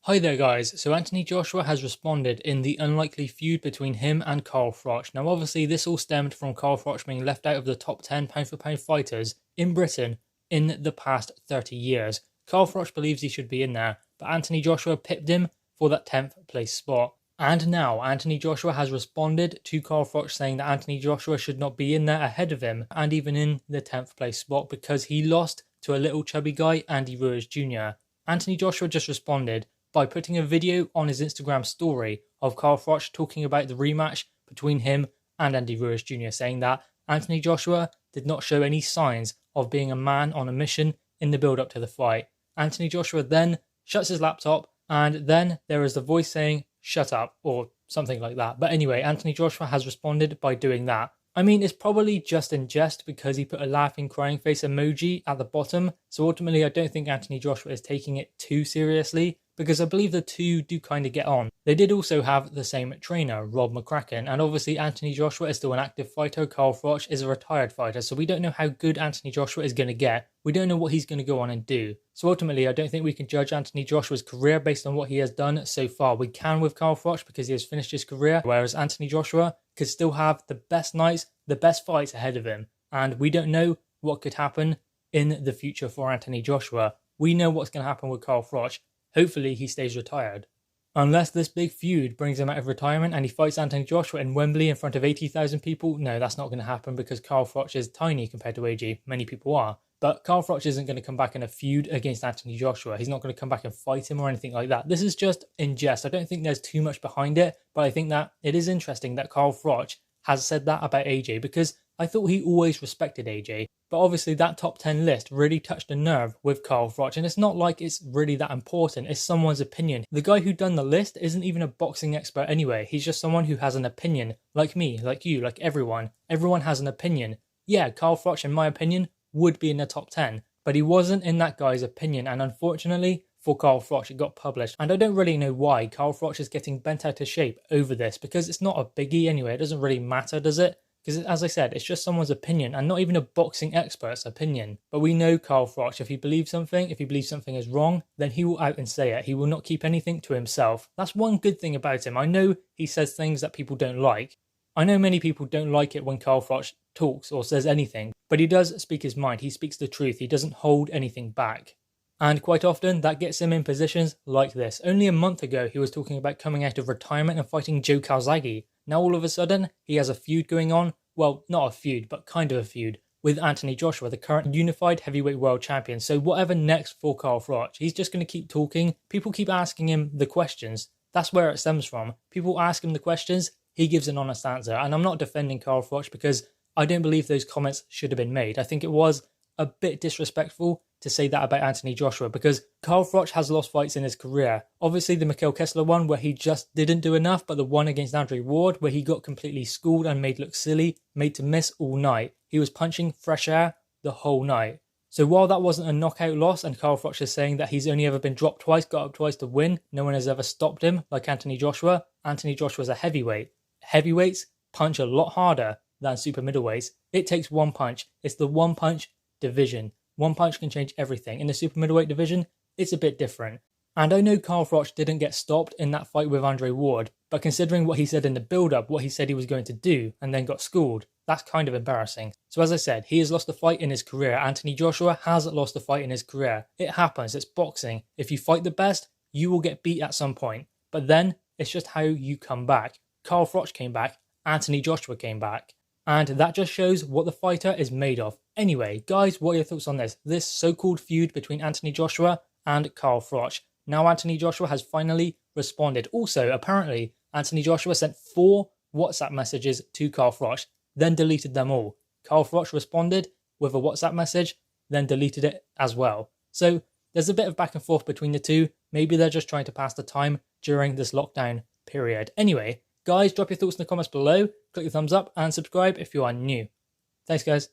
Hi there guys, so Anthony Joshua has responded in the unlikely feud between him and Carl Froch. Now obviously this all stemmed from Carl Froch being left out of the top 10 pound for pound fighters in Britain in the past 30 years. Carl Froch believes he should be in there, but Anthony Joshua pipped him for that 10th place spot. And now Anthony Joshua has responded to Carl Froch saying that Anthony Joshua should not be in there ahead of him and even in the 10th place spot because he lost to a little chubby guy, Andy Ruiz Jr. Anthony Joshua just responded by putting a video on his Instagram story of Carl Froch talking about the rematch between him and Andy Ruiz Jr., saying that Anthony Joshua did not show any signs of being a man on a mission in the build-up to the fight. Anthony Joshua then shuts his laptop and then there is the voice saying, "Shut up," or something like that. But anyway, Anthony Joshua has responded by doing that. I mean, it's probably just in jest because he put a laughing, crying face emoji at the bottom. So ultimately, I don't think Anthony Joshua is taking it too seriously, because I believe the two do kind of get on. They did also have the same trainer, Rob McCracken, and obviously Anthony Joshua is still an active fighter. Carl Froch is a retired fighter, so we don't know how good Anthony Joshua is going to get. We don't know what he's going to go on and do. So ultimately, I don't think we can judge Anthony Joshua's career based on what he has done so far. We can with Carl Froch because he has finished his career, whereas Anthony Joshua could still have the best nights, the best fights ahead of him. And we don't know what could happen in the future for Anthony Joshua. We know what's going to happen with Carl Froch. Hopefully he stays retired. Unless this big feud brings him out of retirement and he fights Anthony Joshua in Wembley in front of 80,000 people, no, that's not going to happen because Carl Froch is tiny compared to AJ. Many people are. But Carl Froch isn't going to come back in a feud against Anthony Joshua. He's not going to come back and fight him or anything like that. This is just in jest. I don't think there's too much behind it, but I think that it is interesting that Carl Froch has said that about AJ because I thought he always respected AJ. But obviously that top 10 list really touched a nerve with Carl Froch, and it's not like it's really that important. It's someone's opinion. The guy who done the list isn't even a boxing expert anyway. He's just someone who has an opinion, like me, like you, like everyone. Everyone has an opinion. Yeah, Carl Froch, in my opinion, would be in the top 10, but he wasn't in that guy's opinion, and unfortunately for Carl Froch it got published, and I don't really know why Carl Froch is getting bent out of shape over this, because it's not a biggie anyway. It doesn't really matter, does it? Because as I said, it's just someone's opinion and not even a boxing expert's opinion. But we know Carl Froch, if he believes something is wrong, then he will out and say it. He will not keep anything to himself. That's one good thing about him. I know he says things that people don't like. I know many people don't like it when Carl Froch talks or says anything, but he does speak his mind. He speaks the truth. He doesn't hold anything back. And quite often that gets him in positions like this. Only a month ago he was talking about coming out of retirement and fighting Joe Calzaghe. Now all of a sudden he has a feud going on. Well, not a feud, but kind of a feud with Anthony Joshua, the current unified heavyweight world champion. So whatever next for Carl Froch, he's just going to keep talking. People keep asking him the questions. That's where it stems from. People ask him the questions, he gives an honest answer. And I'm not defending Carl Froch because I don't believe those comments should have been made. I think it was a bit disrespectful to say that about Anthony Joshua because Carl Froch has lost fights in his career. Obviously the Mikhail Kessler one where he just didn't do enough, but the one against Andre Ward where he got completely schooled and made look silly, made to miss all night. He was punching fresh air the whole night. So while that wasn't a knockout loss and Carl Froch is saying that he's only ever been dropped twice, got up twice to win, no one has ever stopped him like Anthony Joshua. Anthony Joshua's a heavyweight. Heavyweights punch a lot harder than super middleweights. It takes one punch. It's the one punch division. One punch can change everything. In the super middleweight division, it's a bit different. And I know Carl Froch didn't get stopped in that fight with Andre Ward, but considering what he said in the build-up, what he said he was going to do, and then got schooled, that's kind of embarrassing. So as I said, he has lost a fight in his career. Anthony Joshua hasn't lost a fight in his career. It happens. It's boxing. If you fight the best, you will get beat at some point. But then, it's just how you come back. Carl Froch came back. Anthony Joshua came back. And that just shows what the fighter is made of. Anyway, guys, what are your thoughts on this? This so-called feud between Anthony Joshua and Carl Froch. Now Anthony Joshua has finally responded. Also, apparently, Anthony Joshua sent 4 WhatsApp messages to Carl Froch, then deleted them all. Carl Froch responded with a WhatsApp message, then deleted it as well. So there's a bit of back and forth between the two. Maybe they're just trying to pass the time during this lockdown period. Anyway, guys, drop your thoughts in the comments below, click the thumbs up and subscribe if you are new. Thanks guys.